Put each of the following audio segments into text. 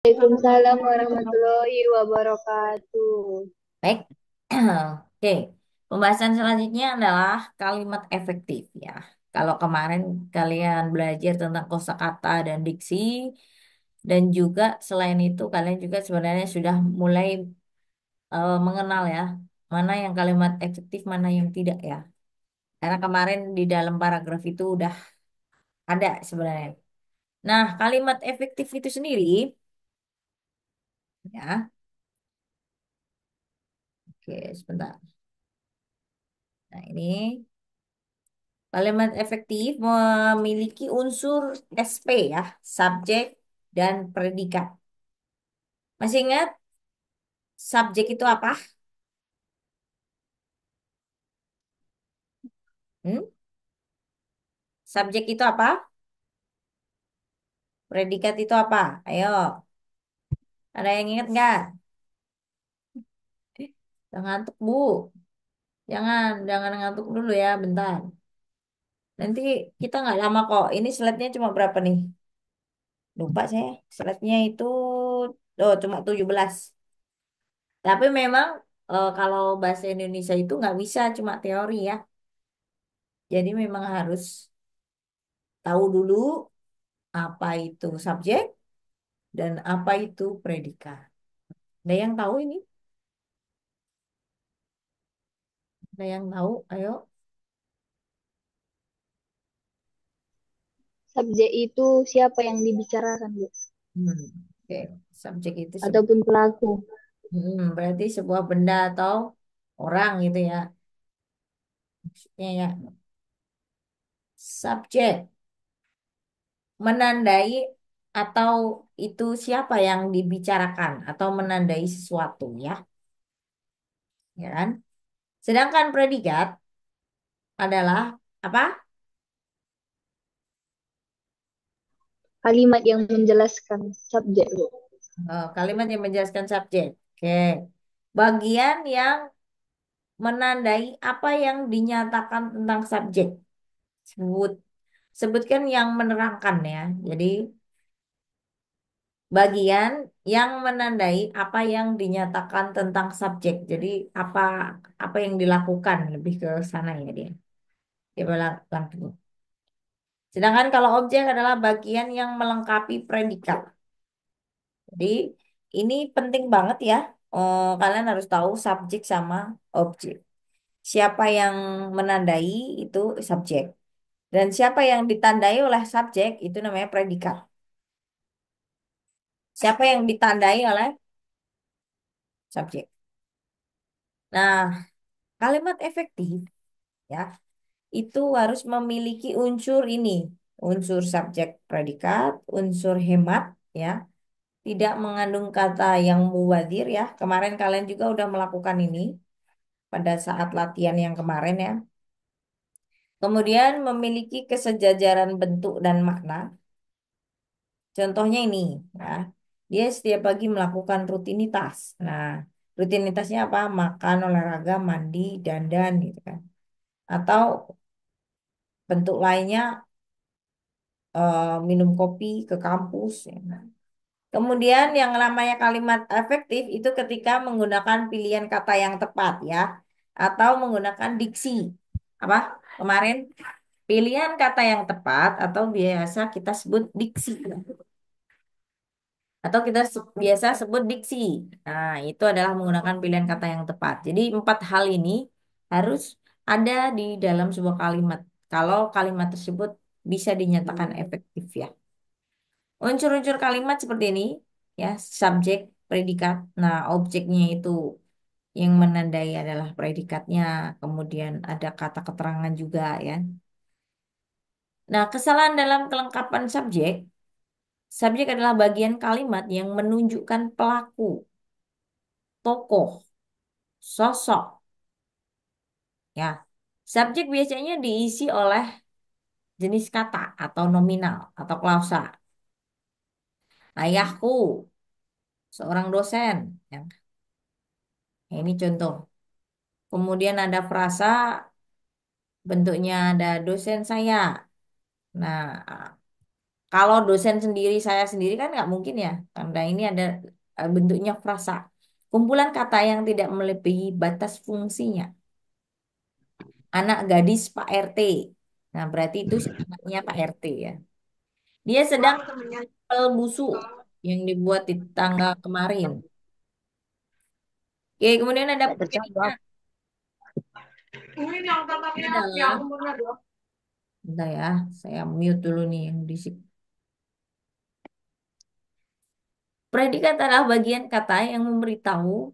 Waalaikumsalam warahmatullahi wabarakatuh. Baik. Oke. Pembahasan selanjutnya adalah kalimat efektif ya. Kalau kemarin kalian belajar tentang kosakata dan diksi dan juga selain itu kalian juga sebenarnya sudah mulai mengenal ya mana yang kalimat efektif, mana yang tidak ya. Karena kemarin di dalam paragraf itu udah ada sebenarnya. Nah, kalimat efektif itu sendiri ya. Oke, sebentar. Nah, ini kalimat efektif memiliki unsur SP ya, subjek dan predikat. Masih ingat subjek itu apa? Hmm? Subjek itu apa? Predikat itu apa? Ayo, ada yang ingat nggak? Jangan ngantuk, Bu. Jangan ngantuk dulu ya, bentar. Nanti kita nggak lama kok. Ini slide-nya cuma berapa nih? Lupa saya. Slide-nya itu cuma 17. Tapi memang kalau bahasa Indonesia itu nggak bisa cuma teori ya. Jadi memang harus tahu dulu apa itu subjek dan apa itu predikat. Ada yang tahu ini? Ada yang tahu? Ayo. Subjek itu siapa yang dibicarakan, Bu? Hmm. Oke, subjek itu Ataupun pelaku. berarti sebuah benda atau orang gitu ya. Maksudnya ya, subjek menandai atau itu siapa yang dibicarakan atau menandai sesuatu ya, ya kan? Sedangkan predikat adalah apa? Kalimat yang menjelaskan subjek, Bu. Kalimat yang menjelaskan subjek. Oke. Bagian yang menandai apa yang dinyatakan tentang subjek. Sebut sebutkan yang menerangkan ya. Jadi bagian yang menandai apa yang dinyatakan tentang subjek. Jadi apa apa yang dilakukan lebih ke sana ya dia. Coba langsung. Sedangkan kalau objek adalah bagian yang melengkapi predikat. Jadi ini penting banget ya. Kalian harus tahu subjek sama objek. Siapa yang menandai itu subjek. Dan siapa yang ditandai oleh subjek itu namanya predikat. Siapa yang ditandai oleh subjek. Nah, kalimat efektif ya itu harus memiliki unsur ini. Unsur subjek predikat, unsur hemat ya. Tidak mengandung kata yang muwadir ya. Kemarin kalian juga udah melakukan ini pada saat latihan yang kemarin ya. Kemudian memiliki kesejajaran bentuk dan makna. Contohnya ini, ya. Dia setiap pagi melakukan rutinitas. Nah, rutinitasnya apa? Makan, olahraga, mandi, dandan gitu kan. Atau bentuk lainnya minum kopi ke kampus ya. Nah, kemudian yang namanya kalimat efektif itu ketika menggunakan pilihan kata yang tepat ya. Atau menggunakan diksi. Apa? Kemarin pilihan kata yang tepat atau biasa kita sebut diksi. Atau kita biasa sebut diksi. Nah, itu adalah menggunakan pilihan kata yang tepat. Jadi empat hal ini harus ada di dalam sebuah kalimat. Kalau kalimat tersebut bisa dinyatakan efektif ya. Unsur-unsur kalimat seperti ini ya, subjek, predikat. Nah, objeknya itu yang menandai adalah predikatnya. Kemudian ada kata keterangan juga ya. Nah, kesalahan dalam kelengkapan subjek, subjek adalah bagian kalimat yang menunjukkan pelaku, tokoh, sosok. Ya, subjek biasanya diisi oleh jenis kata atau nominal atau klausa. Ayahku, seorang dosen. Ya, ini contoh. Kemudian ada frasa, bentuknya ada dosen saya. Nah, Kalau dosen sendiri, saya sendiri kan nggak mungkin ya, karena ini ada bentuknya frasa. Kumpulan kata yang tidak melebihi batas fungsinya. Anak gadis Pak RT. Nah, berarti itu anaknya Pak RT ya. Dia sedang pel busuk yang dibuat di tanggal kemarin. Oke, kemudian ada Tidak terjawab. predikat. Ini adalah, bentar ya, saya mute dulu nih yang di predikat adalah bagian kata yang memberitahu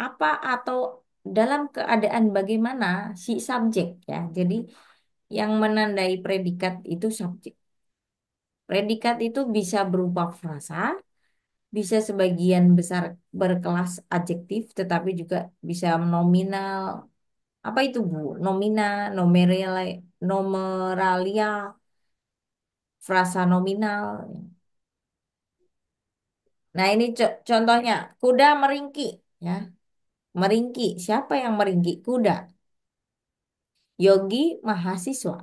apa atau dalam keadaan bagaimana si subjek ya. Jadi yang menandai predikat itu subjek. Predikat itu bisa berupa frasa, bisa sebagian besar berkelas adjektif, tetapi juga bisa nominal. Apa itu Bu? Nomina, nomeralia, frasa nominal. Nah ini contohnya, kuda meringki ya. Meringki, siapa yang meringki? Kuda. Yogi mahasiswa.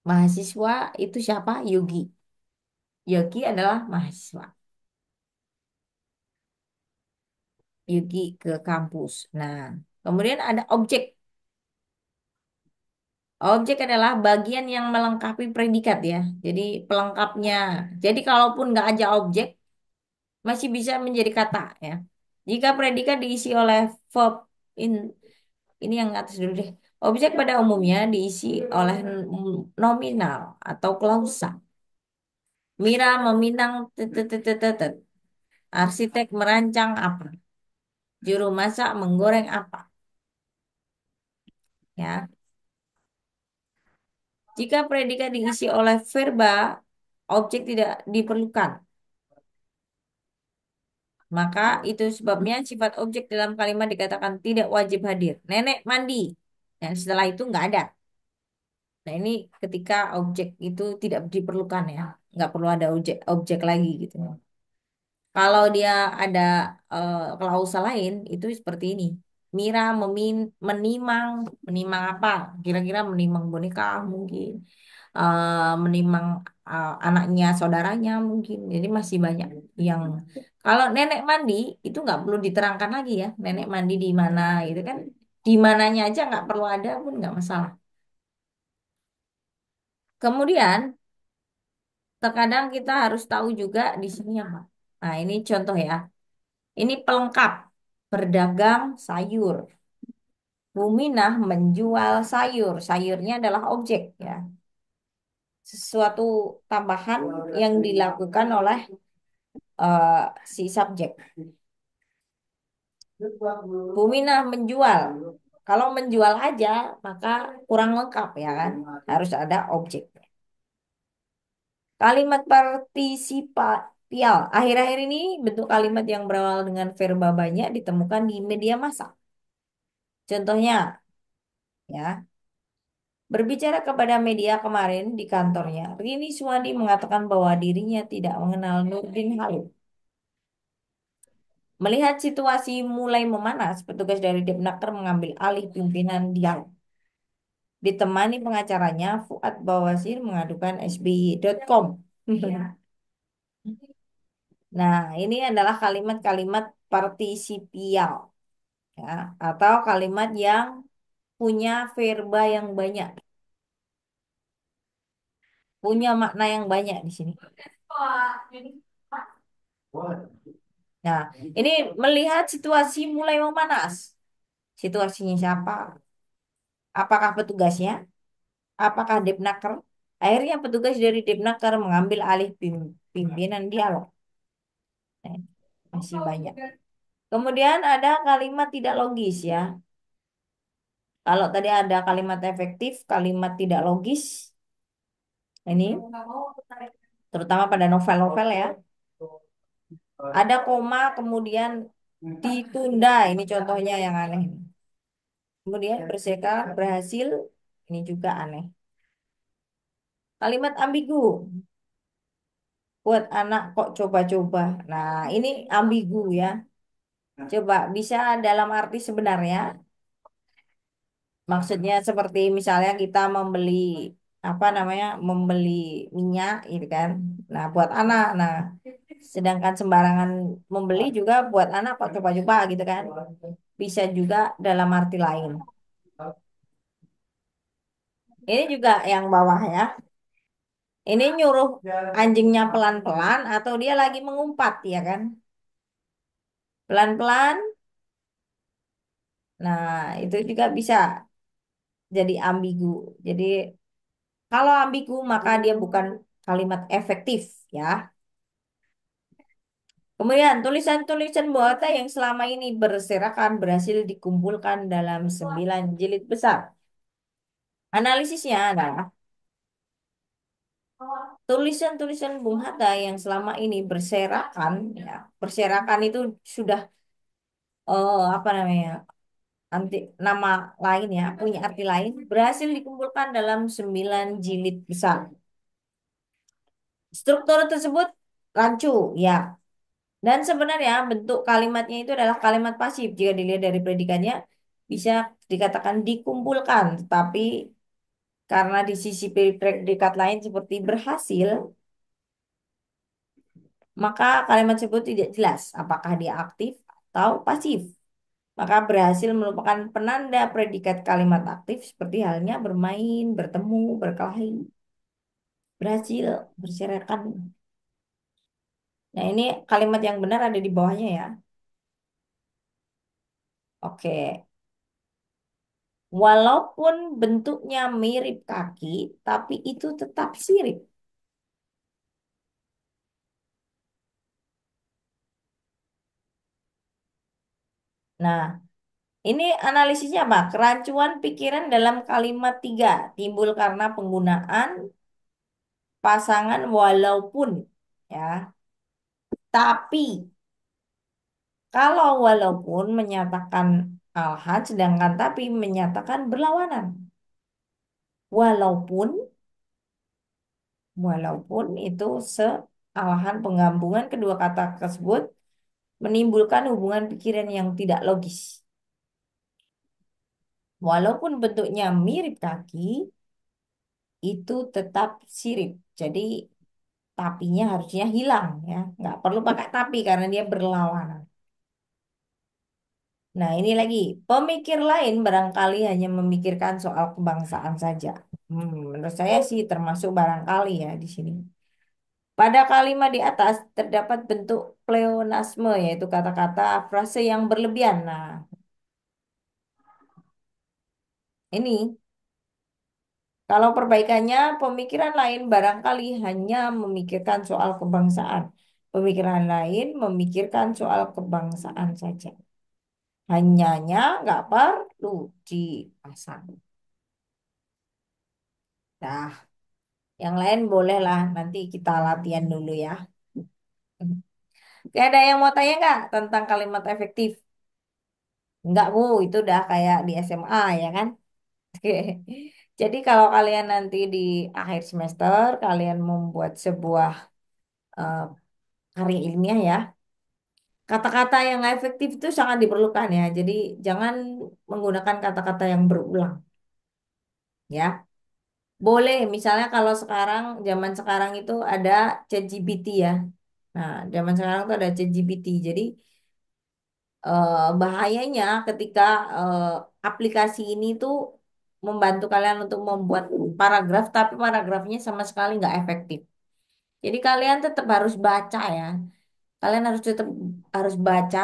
Mahasiswa itu siapa? Yogi. Yogi adalah mahasiswa. Yogi ke kampus. Nah, kemudian ada objek. Objek adalah bagian yang melengkapi predikat ya. Jadi pelengkapnya. Jadi kalaupun nggak ada objek, masih bisa menjadi kata ya. Jika predikat diisi oleh verb in, ini yang atas dulu deh. Objek pada umumnya diisi oleh nominal atau klausa. Mira meminang tetetetetet. Arsitek merancang apa? Juru masak menggoreng apa? Ya. Jika predikat diisi oleh verba, objek tidak diperlukan. Maka itu sebabnya sifat objek dalam kalimat dikatakan tidak wajib hadir. Nenek mandi. Dan setelah itu nggak ada. Nah ini ketika objek itu tidak diperlukan ya. Nggak perlu ada objek objek lagi gitu. Kalau dia ada klausa lain itu seperti ini. Mira menimang, menimang apa? Kira-kira menimang boneka mungkin, menimang anaknya, saudaranya mungkin. Jadi masih banyak yang. Kalau nenek mandi itu nggak perlu diterangkan lagi ya. Nenek mandi di mana itu kan di mananya aja nggak perlu ada pun nggak masalah. Kemudian terkadang kita harus tahu juga di sini apa. Nah ini contoh ya. Ini pelengkap berdagang sayur. Buminah menjual sayur. Sayurnya adalah objek ya. Sesuatu tambahan yang dilakukan oleh si subjek. Buminah menjual. Kalau menjual aja maka kurang lengkap ya kan. Harus ada objek. Kalimat partisipial. Akhir-akhir ini bentuk kalimat yang berawal dengan verba banyak ditemukan di media massa. Contohnya ya. Berbicara kepada media kemarin di kantornya, Rini Suwandi mengatakan bahwa dirinya tidak mengenal Nurdin Halid. Melihat situasi mulai memanas, petugas dari Depnaker mengambil alih pimpinan dialog. Ditemani pengacaranya, Fuad Bawasir mengadukan sby.com. Nah, ini adalah kalimat-kalimat partisipial ya, atau kalimat yang punya verba yang banyak, punya makna yang banyak di sini. Nah, ini melihat situasi mulai memanas. Situasinya siapa? Apakah petugasnya? Apakah Depnaker? Akhirnya petugas dari Depnaker mengambil alih pimpinan dialog. Nah, masih banyak. Kemudian ada kalimat tidak logis ya. Kalau tadi ada kalimat efektif, kalimat tidak logis. Ini terutama pada novel-novel ya. Ada koma kemudian ditunda. Ini contohnya yang aneh. Kemudian berseka berhasil. Ini juga aneh. Kalimat ambigu. Buat anak kok coba-coba. Nah, ini ambigu ya. Coba bisa dalam arti sebenarnya. Maksudnya seperti misalnya kita membeli. apa namanya membeli minyak gitu kan. Nah, buat anak. Nah, sedangkan sembarangan membeli juga buat anak kok coba-coba gitu kan. Bisa juga dalam arti lain. Ini juga yang bawah ya. Ini nyuruh anjingnya pelan-pelan atau dia lagi mengumpat ya kan? Pelan-pelan. Nah, itu juga bisa jadi ambigu. Jadi kalau ambigu maka dia bukan kalimat efektif ya. Kemudian tulisan-tulisan buatan yang selama ini berserakan berhasil dikumpulkan dalam 9 jilid besar. Analisisnya adalah tulisan-tulisan Bung Hatta yang selama ini berserakan, ya, berserakan itu sudah apa namanya anti nama lain ya, punya arti lain, berhasil dikumpulkan dalam 9 jilid besar. Struktur tersebut rancu, ya. Dan sebenarnya bentuk kalimatnya itu adalah kalimat pasif. Jika dilihat dari predikannya, bisa dikatakan dikumpulkan. Tetapi karena di sisi predikat lain seperti berhasil, maka kalimat tersebut tidak jelas apakah dia aktif atau pasif. Maka berhasil merupakan penanda predikat kalimat aktif seperti halnya bermain, bertemu, berkelahi, berhasil, berserakan. Nah, ini kalimat yang benar ada di bawahnya ya. Oke. Walaupun bentuknya mirip kaki, tapi itu tetap sirip. Nah, ini analisisnya apa? Kerancuan pikiran dalam kalimat tiga timbul karena penggunaan pasangan walaupun, ya. Tapi kalau walaupun menyatakan alhad, sedangkan tapi menyatakan berlawanan. Walaupun, walaupun itu sealahan penggabungan kedua kata tersebut menimbulkan hubungan pikiran yang tidak logis. Walaupun bentuknya mirip kaki, itu tetap sirip. Jadi tapinya harusnya hilang ya. Nggak perlu pakai tapi karena dia berlawanan. Nah ini lagi, pemikir lain barangkali hanya memikirkan soal kebangsaan saja. Menurut saya sih termasuk barangkali ya di sini. Pada kalimat di atas terdapat bentuk pleonasme yaitu kata-kata frase yang berlebihan. Nah ini kalau perbaikannya, pemikiran lain barangkali hanya memikirkan soal kebangsaan. Pemikiran lain memikirkan soal kebangsaan saja. Hanyanya nggak perlu dipasang. Nah, yang lain bolehlah nanti kita latihan dulu ya. Oke, ada yang mau tanya nggak tentang kalimat efektif? Nggak, Bu. Itu udah kayak di SMA ya kan? Oke. Jadi kalau kalian nanti di akhir semester, kalian membuat sebuah eh, karya ilmiah ya. Kata-kata yang efektif itu sangat diperlukan ya. Jadi jangan menggunakan kata-kata yang berulang ya. Boleh misalnya kalau sekarang zaman sekarang itu ada ChatGPT ya. Nah, zaman sekarang tuh ada ChatGPT. Jadi bahayanya ketika eh, aplikasi ini tuh membantu kalian untuk membuat paragraf tapi paragrafnya sama sekali nggak efektif. Jadi kalian tetap harus baca ya. Kalian harus tetap harus baca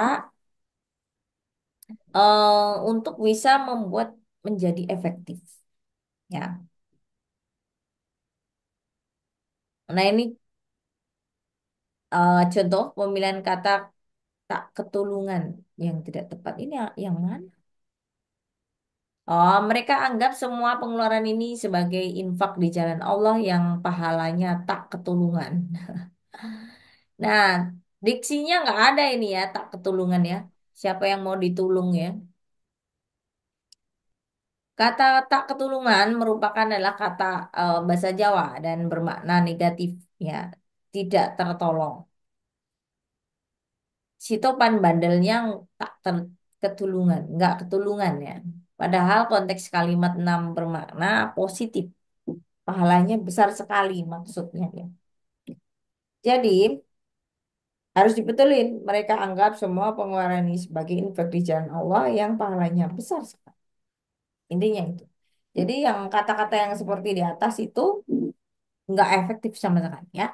untuk bisa membuat menjadi efektif. Ya, nah ini contoh pemilihan kata tak ketulungan yang tidak tepat. Ini yang mana? Oh, mereka anggap semua pengeluaran ini sebagai infak di jalan Allah yang pahalanya tak ketulungan. Nah, diksinya nggak ada ini ya, tak ketulungan ya. Siapa yang mau ditulung ya? Kata tak ketulungan merupakan adalah kata bahasa Jawa dan bermakna negatif ya, tidak tertolong. Si topan bandelnya tak ketulungan, nggak ketulungan ya. Padahal konteks kalimat 6 bermakna positif. pahalanya besar sekali maksudnya ya. Jadi harus dibetulin. Mereka anggap semua pengeluaran ini sebagai infak di jalan Allah yang pahalanya besar sekali. Intinya itu. Jadi yang kata-kata yang seperti di atas itu nggak efektif sama sekali ya.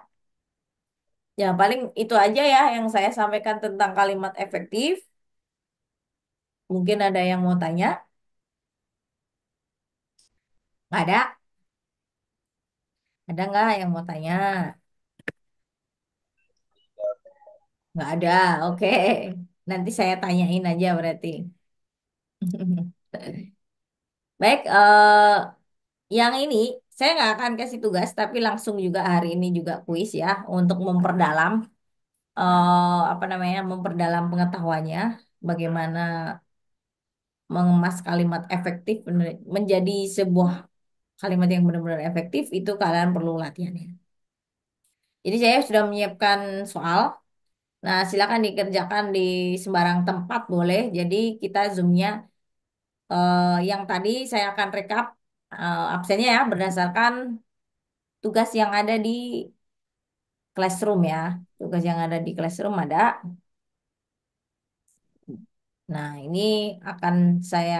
Ya paling itu aja ya yang saya sampaikan tentang kalimat efektif. Mungkin ada yang mau tanya? Nggak ada? Ada nggak yang mau tanya? Nggak ada. Oke. Nanti saya tanyain aja berarti. Baik, yang ini saya nggak akan kasih tugas, tapi langsung juga hari ini juga kuis ya untuk memperdalam apa namanya, memperdalam pengetahuannya, bagaimana mengemas kalimat efektif menjadi sebuah kalimat yang benar-benar efektif itu kalian perlu latihan ya. Jadi saya sudah menyiapkan soal. Nah, silakan dikerjakan di sembarang tempat boleh. Jadi kita zoomnya yang tadi saya akan rekap absennya ya berdasarkan tugas yang ada di classroom ya. Tugas yang ada di classroom ada. Nah, ini akan saya